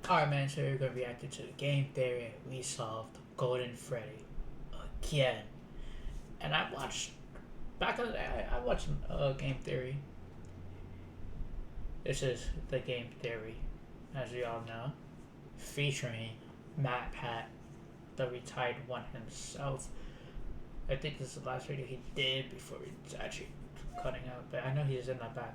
Alright man, so we're gonna react to the game theory. We solved Golden Freddy again. And I watched back in the day I watched game theory. This is the game theory, as we all know. Featuring Matt Pat, the retired one himself. I think this is the last video he did before he's actually cutting out, but I know he's in the back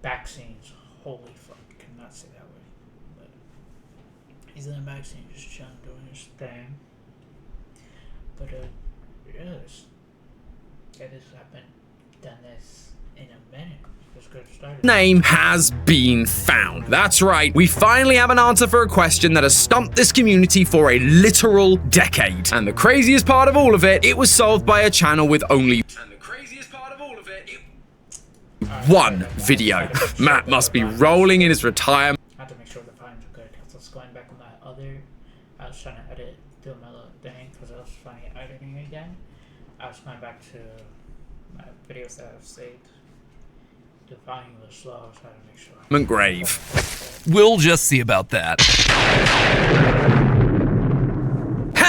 back scenes. Holy fuck, cannot say that word. But he's in the back scene just chilling, doing his thing. But yes, this happened, done this in a minute. Let's get started. Name has been found. That's right, we finally have an answer for a question that has stumped this community for a literal decade. And the craziest part of all of it, it was solved by a channel with only one video. Matt must be rolling in his retirement. I have to make sure the volume's good. I was going back on my other. I was trying to edit, do my little thing because I was finding editing again. I was going back to my videos that I've saved. The volume was slow, so I had to make sure. Grave. We'll just see about that.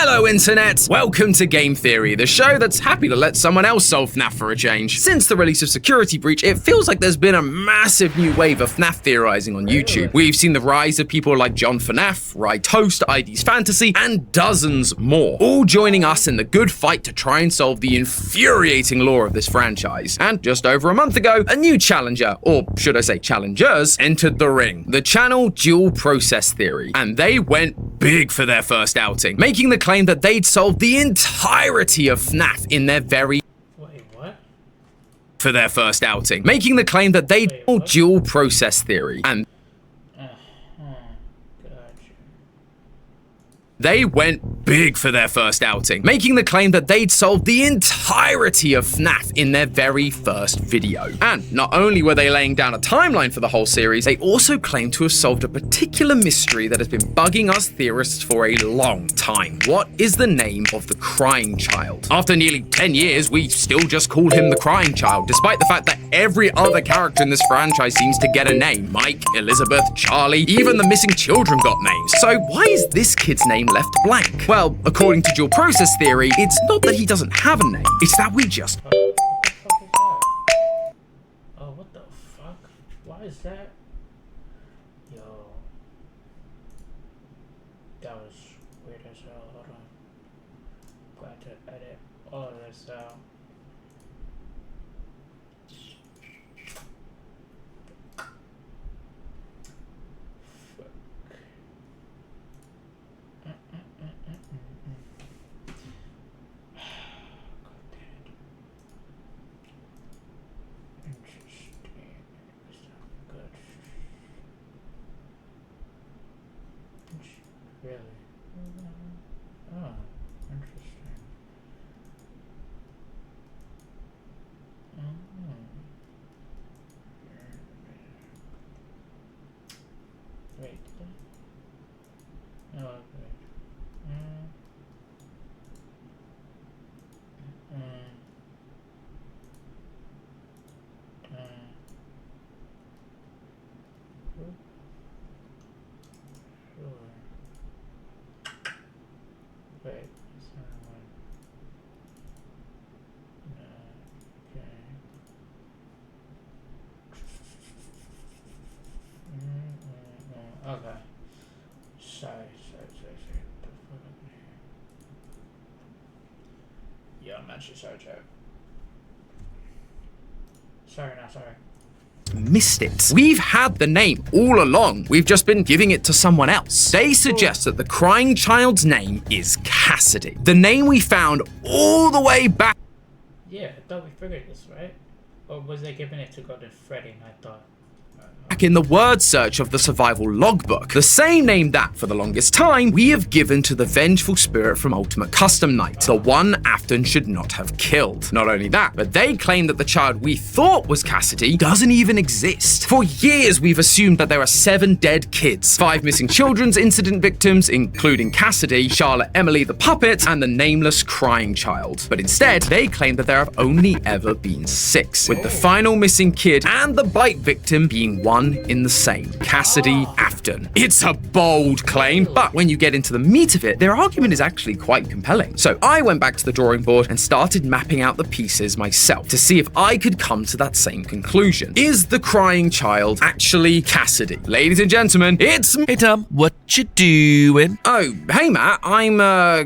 Hello internet! Welcome to Game Theory, the show that's happy to let someone else solve FNAF for a change. Since the release of Security Breach, it feels like there's been a massive new wave of FNAF theorizing on YouTube. We've seen the rise of people like John FNAF, Rye Toast, ID's Fantasy, and dozens more, all joining us in the good fight to try and solve the infuriating lore of this franchise. And just over a month ago, a new challenger, or should I say challengers, entered the ring. The channel Dual Process Theory. And they went big for their first outing, making the claim that they'd solved the entirety of FNAF in their very for their first outing, making the claim that they'd dual process theory, and they went big for their first outing, making the claim that they'd solved the entirety of FNAF in their very first video. And not only were they laying down a timeline for the whole series, they also claimed to have solved a particular mystery that has been bugging us theorists for a long time. What is the name of the crying child? After nearly 10 years, we still just call him the crying child, despite the fact that every other character in this franchise seems to get a name. Mike, Elizabeth, Charlie, even the missing children got names. So why is this kid's name left blank? Well, according to dual process theory, it's not that he doesn't have a name, it's that we just Oh, what the fuck? Why is that? Yo. That was weird as hell. Hold on. Glad to edit all of this out. Really? Oh, interesting. Wait. Oh, okay. Wait, it's not one. Okay. Okay. Sorry. What the fuck happened here? Yeah, I'm actually sorry, Joe. Sorry, not sorry. missed it. We've had the name all along. We've just been giving it to someone else. They suggest that the crying child's name is Cassidy. The name we found all the way back. Yeah, I thought we figured this, right? Or was they giving it to Golden Freddy and I thought back in the word search of the survival logbook, the same name that, for the longest time, we have given to the vengeful spirit from Ultimate Custom Night, the one Afton should not have killed. Not only that, but they claim that the child we thought was Cassidy doesn't even exist. For years, we've assumed that there are 7 dead kids, 5 missing children's incident victims, including Cassidy, Charlotte Emily the puppet, and the nameless crying child. But instead, they claim that there have only ever been 6, with the final missing kid and the bite victim being one in the same, Cassidy Afton. It's a bold claim, but when you get into the meat of it, their argument is actually quite compelling. So I went back to the drawing board and started mapping out the pieces myself to see if I could come to that same conclusion. Is the crying child actually Cassidy? Ladies and gentlemen, it's me. Hey Tom, what you doing? Oh, hey Matt, I'm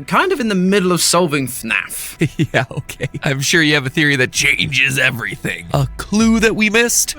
kind of in the middle of solving FNAF. Yeah, okay. I'm sure you have a theory that changes everything. A clue that we missed?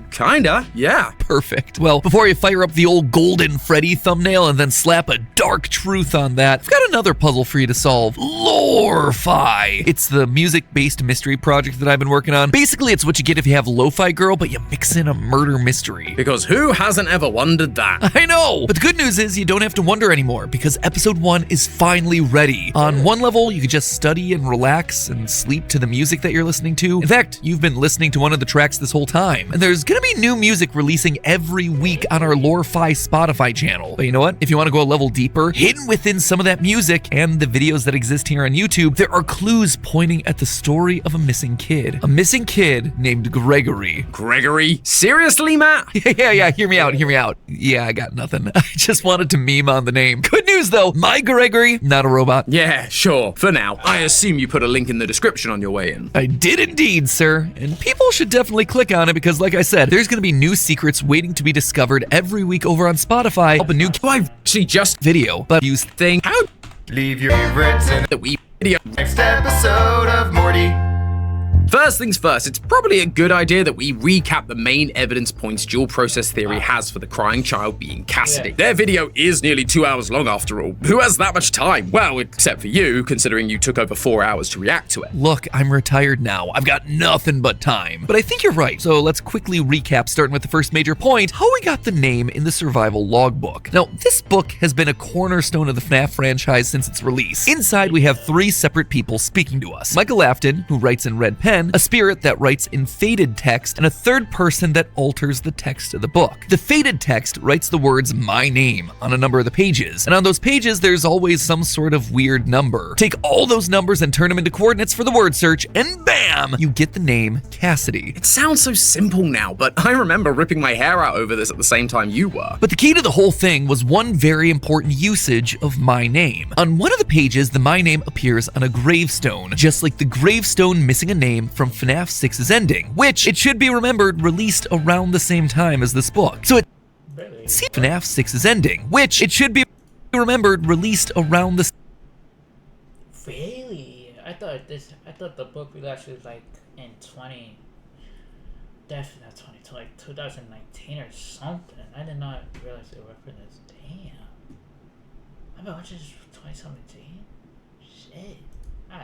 Kinda, yeah. Perfect. Well, before you fire up the old golden Freddy thumbnail and then slap a dark truth on that, I've got another puzzle for you to solve. Lore-fi. It's the music-based mystery project that I've been working on. Basically, it's what you get if you have Lo-Fi Girl, but you mix in a murder mystery. Because who hasn't ever wondered that? I know! But the good news is you don't have to wonder anymore, because episode 1 is finally ready. On one level, you can just study and relax and sleep to the music that you're listening to. In fact, you've been listening to one of the tracks this whole time. And there's gonna be new music releasing every week on our Lore-fi Spotify channel. But you know what? If you want to go a level deeper, hidden within some of that music and the videos that exist here on YouTube, there are clues pointing at the story of a missing kid. A missing kid named Gregory. Gregory? Seriously, Matt? Yeah, hear me out. Yeah, I got nothing. I just wanted to meme on the name. Good news though, my Gregory, not a robot. Yeah, sure, for now. I assume you put a link in the description on your way in. I did indeed, sir. And people should definitely click on it because, like I said, there's gonna be new secrets waiting to be discovered every week over on Spotify. Up a new I've actually just video, but use thing. How Leave your favorites in that we video. next episode of Morty. First things first, it's probably a good idea that we recap the main evidence points dual process theory has for the crying child being Cassidy. Yeah. Their video is nearly 2 hours long after all. Who has that much time? Well, except for you, considering you took over 4 hours to react to it. Look, I'm retired now. I've got nothing but time. But I think you're right. So let's quickly recap, starting with the first major point, how we got the name in the survival logbook. Now, this book has been a cornerstone of the FNAF franchise since its release. Inside, we have 3 separate people speaking to us. Michael Afton, who writes in red pen, a spirit that writes in faded text, and a third person that alters the text of the book. The faded text writes the words "my name" on a number of the pages, and on those pages there's always some sort of weird number. Take all those numbers and turn them into coordinates for the word search, and bam! You get the name Cassidy. It sounds so simple now, but I remember ripping my hair out over this at the same time you were. But the key to the whole thing was one very important usage of my name. On one of the pages, the my name appears on a gravestone, just like the gravestone missing a name from FNAF 6's ending, which, it should be remembered, released around the same time as this book. So see FNAF 6's ending, which, it should be remembered, released around the Really? I thought the book was actually like in 2019 or something. I did not realize they were for this. Damn. I've been watching this for 2017. Shit.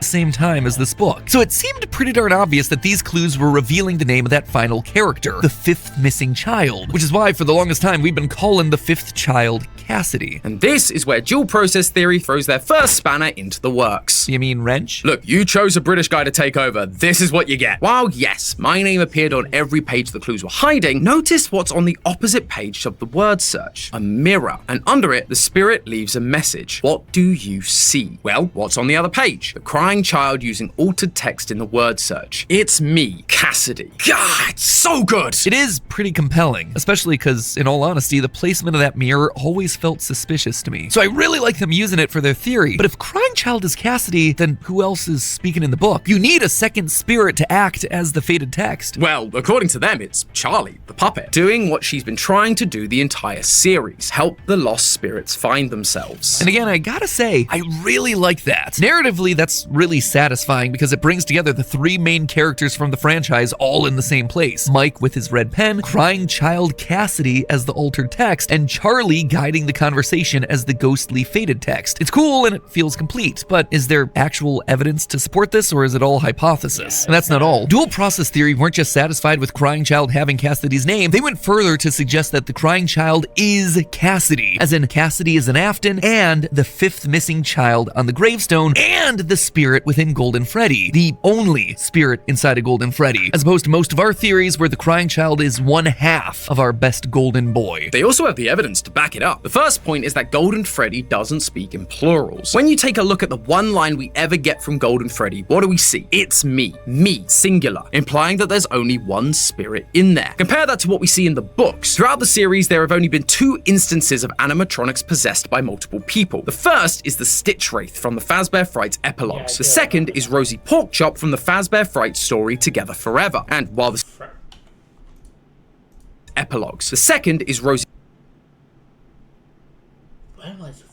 same time as this book. So it seemed pretty darn obvious that these clues were revealing the name of that final character, the 5th missing child, which is why for the longest time we've been calling the 5th child Cassidy. And this is where dual process theory throws their first spanner into the works. You mean wrench? Look, you chose a British guy to take over. This is what you get. While yes, my name appeared on every page the clues were hiding, notice what's on the opposite page of the word search. A mirror. And under it, the spirit leaves a message. What do you see? Well, what's on the other page? The crying child using altered text in the word search. It's me, Cassidy. God, it's so good! It is pretty compelling, especially because, in all honesty, the placement of that mirror always felt suspicious to me. So I really like them using it for their theory. But if crying child is Cassidy, then who else is speaking in the book? You need a second spirit to act as the faded text. Well, according to them, it's Charlie, the puppet, doing what she's been trying to do the entire series, help the lost spirits find themselves. And again, I gotta say, I really like that. Narratively, that's really satisfying because it brings together the 3 main characters from the franchise all in the same place. Mike with his red pen, crying child Cassidy as the altered text, and Charlie guiding the the conversation as the ghostly faded text. It's cool and it feels complete, but is there actual evidence to support this, or is it all hypothesis? And that's not all. Dual process theory weren't just satisfied with Crying Child having Cassidy's name, they went further to suggest that the Crying Child is Cassidy, as in Cassidy is an Afton and the fifth missing child on the gravestone and the spirit within Golden Freddy, the only spirit inside of Golden Freddy, as opposed to most of our theories where the Crying Child is one half of our best golden boy. They also have the evidence to back it up. The first point is that Golden Freddy doesn't speak in plurals. When you take a look at the one line we ever get from Golden Freddy, what do we see? It's me, singular, implying that there's only one spirit in there. Compare that to what we see in the books. Throughout the series, there have only been 2 instances of animatronics possessed by multiple people. The first is the Stitch Wraith from the Fazbear Frights epilogues. The second is Rosie Porkchop from the Fazbear Frights story Together Forever. And while the epilogues. The second is Rosie. When was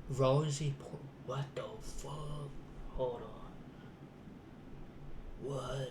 Rosie? What the fuck? Hold on. What?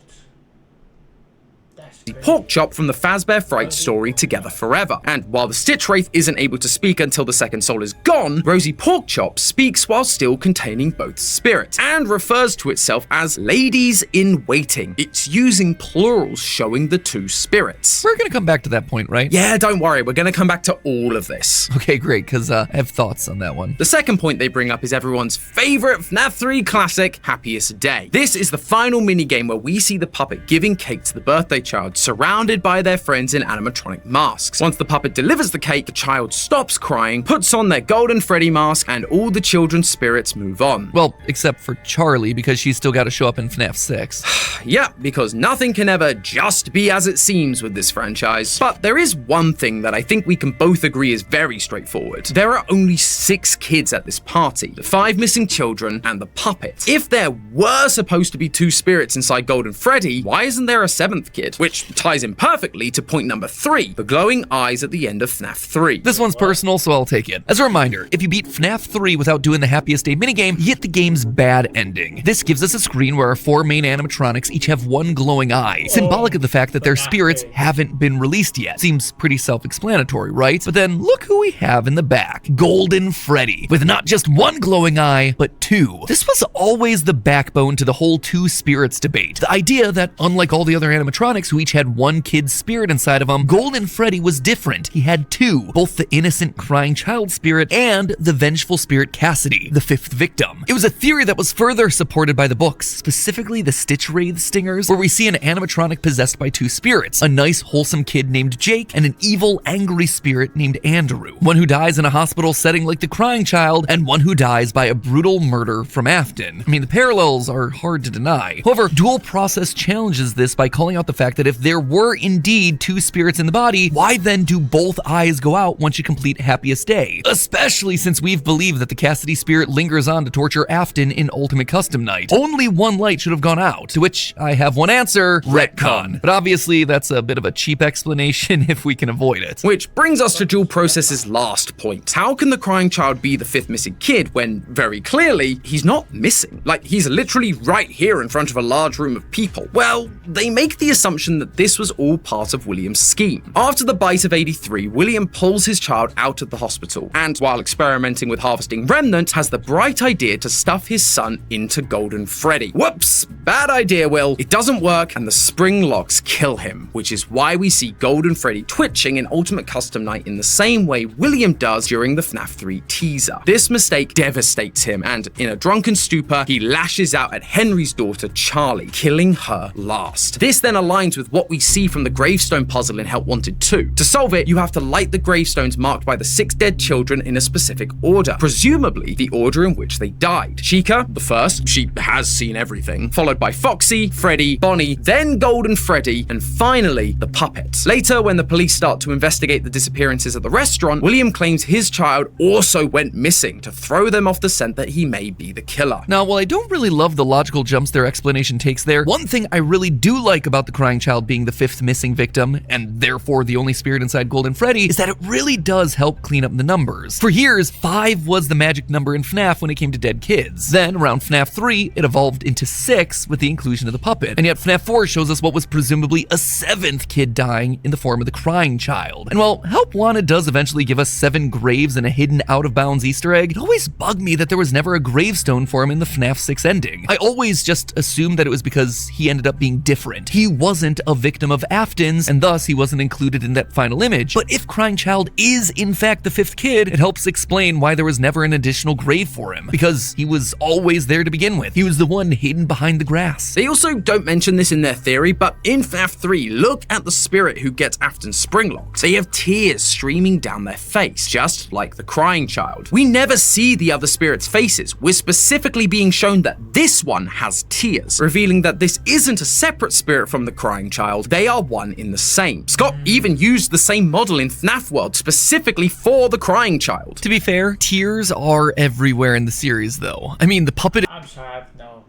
That's crazy. Porkchop from the Fazbear Frights story Together Forever. And while the Stitch Wraith isn't able to speak until the second soul is gone, Rosie Porkchop speaks while still containing both spirits and refers to itself as ladies in waiting. It's using plurals showing the 2 spirits. We're gonna come back to that point, right? Yeah, don't worry, we're gonna come back to all of this. Okay, great, because I have thoughts on that one. The second point they bring up is everyone's favorite FNAF 3 classic, Happiest Day. This is the final minigame where we see the puppet giving cake to the birthday child, surrounded by their friends in animatronic masks. Once the puppet delivers the cake, the child stops crying, puts on their Golden Freddy mask, and all the children's spirits move on. Well, except for Charlie, because she's still got to show up in FNAF 6. Yeah, because nothing can ever just be as it seems with this franchise. But there is one thing that I think we can both agree is very straightforward. There are only 6 kids at this party, the 5 missing children and the puppet. If there were supposed to be 2 spirits inside Golden Freddy, why isn't there a 7th kid? Which ties in perfectly to point number 3, the glowing eyes at the end of FNAF 3. This one's personal, so I'll take it. As a reminder, if you beat FNAF 3 without doing the Happiest Day minigame, you get the game's bad ending. This gives us a screen where our 4 main animatronics each have one glowing eye, symbolic of the fact that their spirits haven't been released yet. Seems pretty self-explanatory, right? But then look who we have in the back. Golden Freddy, with not just one glowing eye, but 2. This was always the backbone to the whole 2 spirits debate. The idea that, unlike all the other animatronics who each had one kid's spirit inside of him, Golden Freddy was different. He had 2, both the innocent crying child spirit and the vengeful spirit Cassidy, the 5th victim. It was a theory that was further supported by the books, specifically the Stitch Wraith stingers, where we see an animatronic possessed by 2 spirits, a nice wholesome kid named Jake and an evil angry spirit named Andrew. One who dies in a hospital setting like the crying child, and one who dies by a brutal murder from Afton. I mean, the parallels are hard to deny. However, Dual Process challenges this by calling out the fact that if there were indeed 2 spirits in the body, why then do both eyes go out once you complete Happiest Day? Especially since we've believed that the Cassidy spirit lingers on to torture Afton in Ultimate Custom Night. Only one light should have gone out, to which I have one answer: retcon. But obviously that's a bit of a cheap explanation if we can avoid it. Which brings us to Dual Process's last point. How can the crying child be the 5th missing kid when, very clearly, he's not missing? Like, he's literally right here in front of a large room of people. Well, they make the assumption that this was all part of William's scheme. After the bite of 83, William pulls his child out of the hospital, and while experimenting with harvesting Remnant, has the bright idea to stuff his son into Golden Freddy. Whoops! Bad idea, Will. It doesn't work, and the spring locks kill him, which is why we see Golden Freddy twitching in Ultimate Custom Night in the same way William does during the FNAF 3 teaser. This mistake devastates him, and in a drunken stupor, he lashes out at Henry's daughter, Charlie, killing her last. This then aligns with what we see from the gravestone puzzle in Help Wanted 2. To solve it, you have to light the gravestones marked by the 6 dead children in a specific order, presumably the order in which they died. Chica, the first, she has seen everything, followed by Foxy, Freddy, Bonnie, then Golden Freddy, and finally the puppet. Later, when the police start to investigate the disappearances at the restaurant, William claims his child also went missing to throw them off the scent that he may be the killer. Now, while I don't really love the logical jumps their explanation takes there, one thing I really do like about the crying crying child being the 5th missing victim, and therefore the only spirit inside Golden Freddy, is that it really does help clean up the numbers. For years, 5 was the magic number in FNAF when it came to dead kids. Then, around FNAF 3, it evolved into 6 with the inclusion of the puppet. And yet FNAF 4 shows us what was presumably a 7th kid dying in the form of the crying child. And while Help Wanted does eventually give us 7 graves and a hidden out-of-bounds Easter egg, it always bugged me that there was never a gravestone for him in the FNAF 6 ending. I always just assumed that it was because he ended up being different. He wasn't a victim of Afton's, and thus he wasn't included in that final image. But if Crying Child is in fact the 5th kid, it helps explain why there was never an additional grave for him, because he was always there to begin with. He was the one hidden behind the grass. They also don't mention this in their theory, but in FNAF 3, look at the spirit who gets Afton springlocked. They have tears streaming down their face, just like the crying child. We never see the other spirits' faces. We're specifically being shown that this one has tears, revealing that this isn't a separate spirit from the crying child. They are one in the same. Scott even used the same model in FNAF World specifically for the crying child. To be fair, tears are everywhere in the series though. I mean, the puppet— I'm sorry, I have no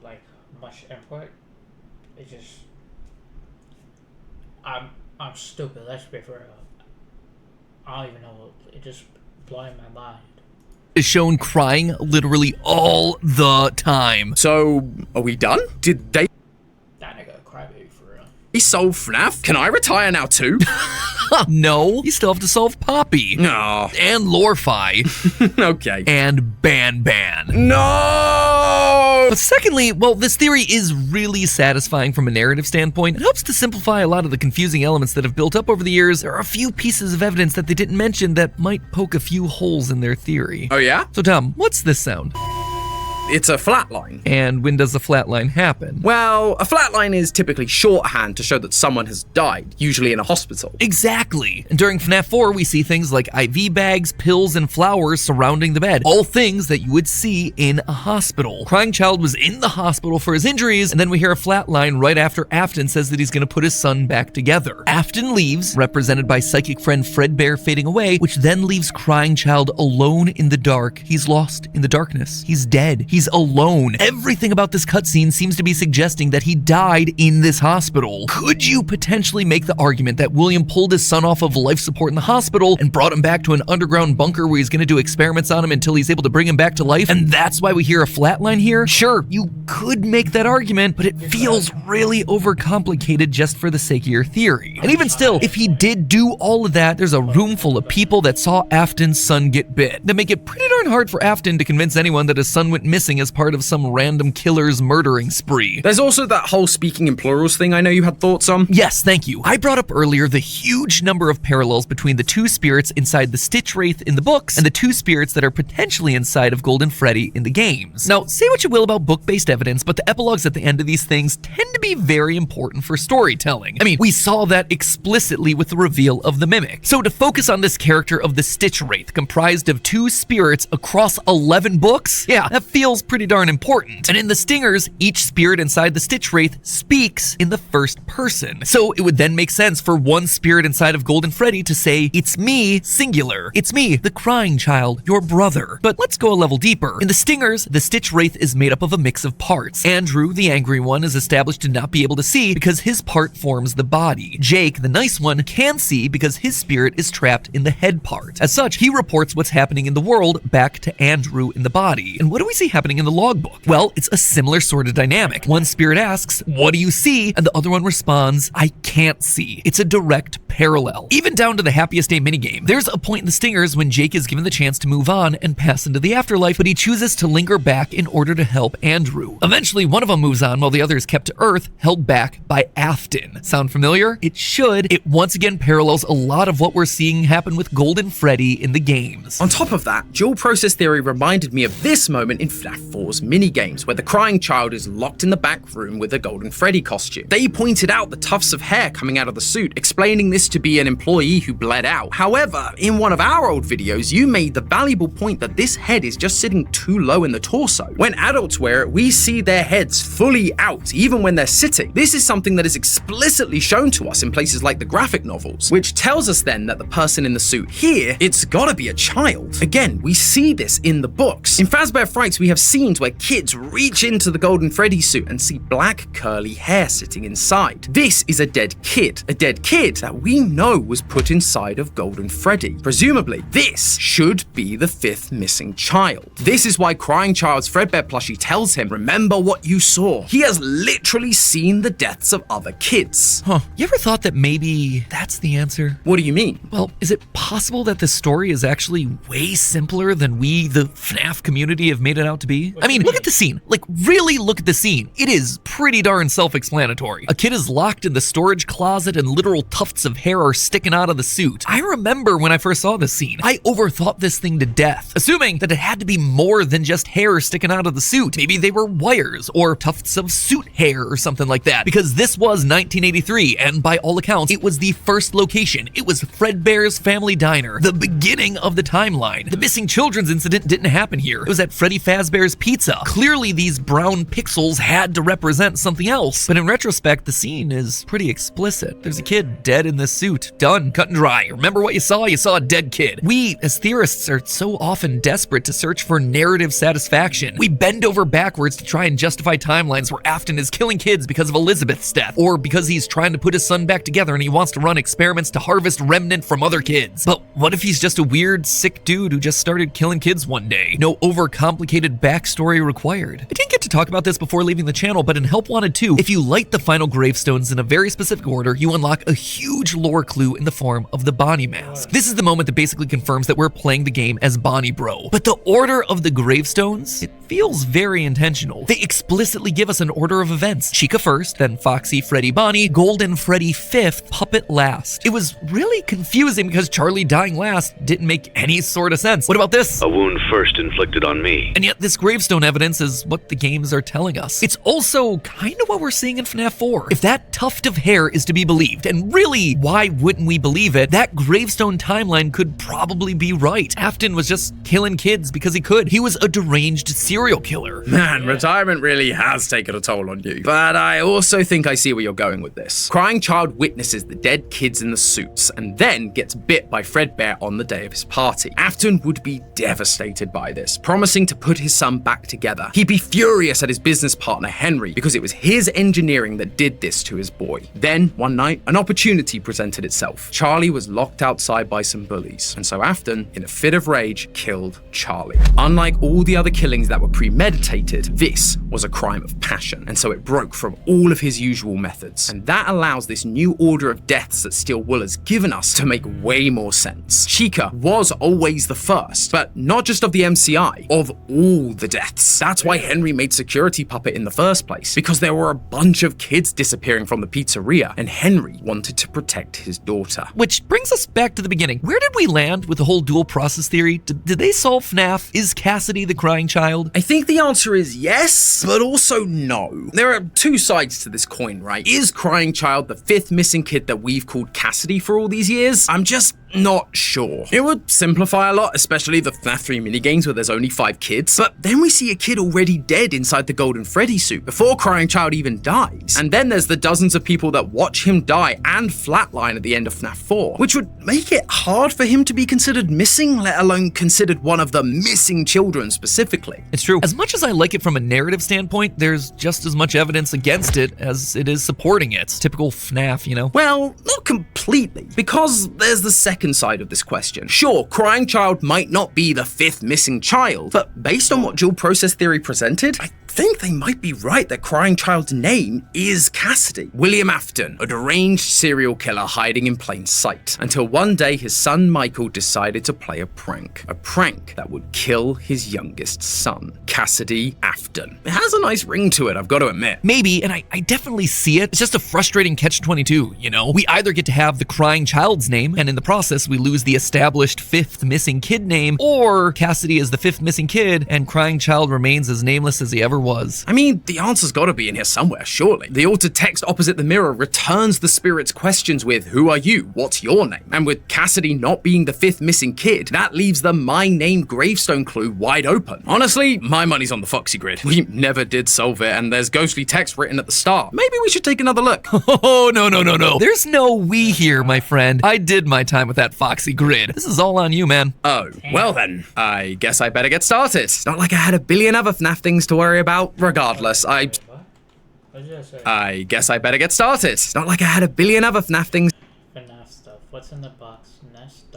much input. It just I'm stupid. Let's be for real. I don't even know. It just blowing my mind. is shown crying literally all the time. So, are we done? Did they That nigga a crybaby for real. solve FNAF? Can I retire now too? No, you still have to solve Poppy. No. And Lorfi. Okay. And Ban. No! But secondly, well, this theory is really satisfying from a narrative standpoint. It helps to simplify a lot of the confusing elements that have built up over the years. There are a few pieces of evidence that they didn't mention that might poke a few holes in their theory. Oh yeah? So Tom, what's this sound? It's a flatline. And when does a flatline happen? Well, a flatline is typically shorthand to show that someone has died, usually in a hospital. Exactly. And during FNAF 4, we see things like IV bags, pills, and flowers surrounding the bed. All things that you would see in a hospital. Crying Child was in the hospital for his injuries, and then we hear a flatline right after Afton says that he's going to put his son back together. Afton leaves, represented by psychic friend Fredbear fading away, which then leaves Crying Child alone in the dark. He's lost in the darkness. He's dead. He's alone. Everything about this cutscene seems to be suggesting that he died in this hospital. Could you potentially make the argument that William pulled his son off of life support in the hospital and brought him back to an underground bunker where he's going to do experiments on him until he's able to bring him back to life, and that's why we hear a flatline here? Sure, you could make that argument, but it feels really overcomplicated just for the sake of your theory. And even still, if he did do all of that, there's a room full of people that saw Afton's son get bit. That make it pretty darn hard for Afton to convince anyone that his son went missing as part of some random killer's murdering spree. There's also that whole speaking in plurals thing I know you had thoughts on. Yes, thank you. I brought up earlier the huge number of parallels between the 2 spirits inside the Stitch Wraith in the books and the 2 spirits that are potentially inside of Golden Freddy in the games. Now, say what you will about book-based evidence, but the epilogues at the end of these things tend to be very important for storytelling. I mean, we saw that explicitly with the reveal of the Mimic. So to focus on this character of the Stitch Wraith, comprised of 2 spirits across 11 books, yeah, that feels pretty darn important. And in the Stingers, each spirit inside the Stitch Wraith speaks in the first person. So it would then make sense for one spirit inside of Golden Freddy to say, "It's me," singular. "It's me, the crying child, your brother." But let's go a level deeper. In the Stingers, the Stitch Wraith is made up of a mix of parts. Andrew, the angry one, is established to not be able to see because his part forms the body. Jake, the nice one, can see because his spirit is trapped in the head part. As such, he reports what's happening in the world back to Andrew in the body. And what do we see happening in the logbook? Well, it's a similar sort of dynamic. One spirit asks, "What do you see?" And the other one responds, "I can't see." It's a direct parallel. Even down to the Happiest Day minigame. There's a point in the Stingers when Jake is given the chance to move on and pass into the afterlife, but he chooses to linger back in order to help Andrew. Eventually, one of them moves on while the other is kept to Earth, held back by Afton. Sound familiar? It should. It once again parallels a lot of what we're seeing happen with Golden Freddy in the games. On top of that, dual process theory reminded me of this moment in FNAF 4's minigames, where the crying child is locked in the back room with a Golden Freddy costume. They pointed out the tufts of hair coming out of the suit, explaining this used to be an employee who bled out. However, in one of our old videos, you made the valuable point that this head is just sitting too low in the torso. When adults wear it, we see their heads fully out, even when they're sitting. This is something that is explicitly shown to us in places like the graphic novels, which tells us then that the person in the suit here, it's gotta be a child. Again, we see this in the books. In Fazbear Frights, we have scenes where kids reach into the Golden Freddy suit and see black curly hair sitting inside. This is a dead kid that we know was put inside of Golden Freddy. Presumably, this should be the fifth missing child. This is why Crying Child's Fredbear plushie tells him, remember what you saw. He has literally seen the deaths of other kids. Huh. You ever thought that maybe that's the answer? What do you mean? Well, is it possible that this story is actually way simpler than we, the FNAF community, have made it out to be? I mean, look at the scene. Like, really look at the scene. It is pretty darn self-explanatory. A kid is locked in the storage closet and literal tufts of hair are sticking out of the suit. I remember when I first saw this scene, I overthought this thing to death, assuming that it had to be more than just hair sticking out of the suit. Maybe they were wires or tufts of suit hair or something like that, because this was 1983, and by all accounts, it was the first location. It was Fredbear's Family Diner, the beginning of the timeline. The missing children's incident didn't happen here. It was at Freddy Fazbear's Pizza. Clearly, these brown pixels had to represent something else, but in retrospect, the scene is pretty explicit. There's a kid dead in this suit. Done. Cut and dry. Remember what you saw? You saw a dead kid. We, as theorists, are so often desperate to search for narrative satisfaction. We bend over backwards to try and justify timelines where Afton is killing kids because of Elizabeth's death, or because he's trying to put his son back together and he wants to run experiments to harvest remnant from other kids. But what if he's just a weird, sick dude who just started killing kids one day? No overcomplicated backstory required. I didn't get to talk about this before leaving the channel, but in Help Wanted 2, if you light the final gravestones in a very specific order, you unlock a huge lore clue in the form of the Bonnie mask. This is the moment that basically confirms that we're playing the game as Bonnie Bro. But the order of the gravestones, it feels very intentional. They explicitly give us an order of events. Chica first, then Foxy, Freddy, Bonnie, Golden Freddy fifth, Puppet last. It was really confusing because Charlie dying last didn't make any sort of sense. What about this? A wound first inflicted on me. And yet this gravestone evidence is what the games are telling us. It's also kind of what we're seeing in FNAF 4. If that tuft of hair is to be believed, and really, why wouldn't we believe it, that gravestone timeline could probably be right. Afton was just killing kids because he could. He was a deranged serial killer. Man, retirement really has taken a toll on you. But I also think I see where you're going with this. Crying Child witnesses the dead kids in the suits and then gets bit by Fredbear on the day of his party. Afton would be devastated by this, promising to put his son back together. He'd be furious at his business partner Henry because it was his engineering that did this to his boy. Then, one night, an opportunity presented itself. Charlie was locked outside by some bullies, and so Afton, in a fit of rage, killed Charlie. Unlike all the other killings that were premeditated, this was a crime of passion, and so it broke from all of his usual methods. And that allows this new order of deaths that Steel Wool has given us to make way more sense. Chica was always the first, but not just of the MCI, of all the deaths. That's why Henry made Security Puppet in the first place, because there were a bunch of kids disappearing from the pizzeria, and Henry wanted to protect his daughter. Which brings us back to the beginning. Where did we land with the whole dual process theory? Did they solve FNAF? Is Cassidy the crying child? I think the answer is yes, but also no. There are two sides to this coin, right? Is Crying Child the fifth missing kid that we've called Cassidy for all these years? I'm just not sure. It would simplify a lot, especially the FNAF 3 minigames where there's only 5 kids. But then we see a kid already dead inside the Golden Freddy suit before Crying Child even dies. And then there's the dozens of people that watch him die and flatline at the end of FNAF 4, which would make it hard for him to be considered missing, let alone considered one of the missing children specifically. It's true. As much as I like it from a narrative standpoint, there's just as much evidence against it as it is supporting it. It's typical FNAF, you know? Well, not completely, because there's the second side of this question. Sure, Crying Child might not be the fifth missing child, but based on what dual process theory presented, I think they might be right that Crying Child's name is Cassidy. William Afton, a deranged serial killer hiding in plain sight, until one day his son Michael decided to play a prank that would kill his youngest son, Cassidy Afton. It has a nice ring to it, I've got to admit. Maybe, and I definitely see it. It's just a frustrating catch-22, you know? We either get to have the Crying Child's name, and in the process we lose the established fifth missing kid name, or Cassidy is the fifth missing kid, and Crying Child remains as nameless as he ever was. was. I mean, the answer's gotta be in here somewhere, surely. The altered text opposite the mirror returns the spirit's questions with, "Who are you? What's your name?" And with Cassidy not being the fifth missing kid, that leaves the "my name" gravestone clue wide open. Honestly, my money's on the Foxy grid. We never did solve it, and there's ghostly text written at the start. Maybe we should take another look. Oh, no. There's no we here, my friend. I did my time with that Foxy grid. This is all on you, man. Oh, well then, I guess I better get started. It's not like I had a billion other FNAF things to worry about. Regardless, Wait, what? What did I say? I guess I better get started. It's not like I had a billion other FNAF things. FNAF stuff. What's in the box? Nest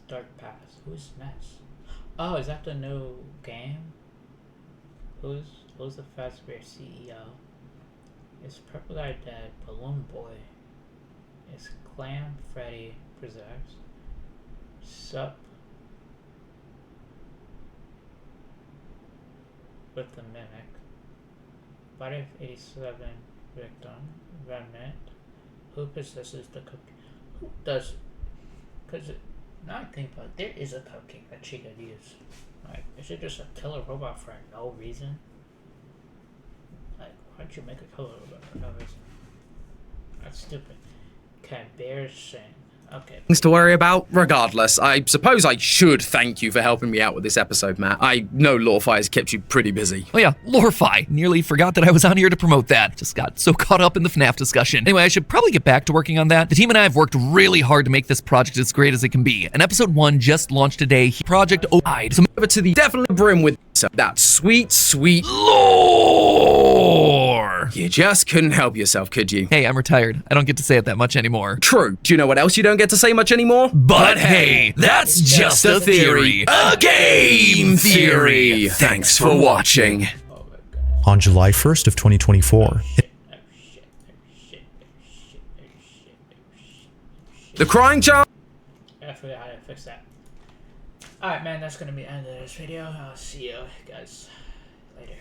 Dark Pass. Who's Nest? Oh, is that the new game? Who's the Fazbear CEO? Is Purple Guy dead? Balloon Boy. Is Clam Freddy preserves? Sup with the Mimic. Body of 87 victim. Remnant. Who possesses the cookie? Who does? Because now I think about it, there is a cupcake that she could use. Like, is it just a killer robot for no reason? Like, why'd you make a killer robot for no reason? That's stupid. Can bears sing? Okay. Things to worry about. Regardless, I suppose I should thank you for helping me out with this episode, Matt. I know Lawfire has kept you pretty busy. Oh yeah, Lorefy. Nearly forgot that I was on here to promote that. Just got so caught up in the FNAF discussion. Anyway, I should probably get back to working on that. The team and I have worked really hard to make this project as great as it can be. And episode 1 just launched today. Project OI'd. So Over to the definitely brim with that sweet lore. You just couldn't help yourself, could you? Hey, I'm retired. I don't get to say it that much anymore. True. Do you know what else you don't get to say much anymore? But hey, that's just a theory. A game theory. Thanks for watching. Oh my goodness. On July 1st of 2024, The crying child. I forgot how to fix that. Alright, man, that's gonna be the end of this video. I'll see you guys later.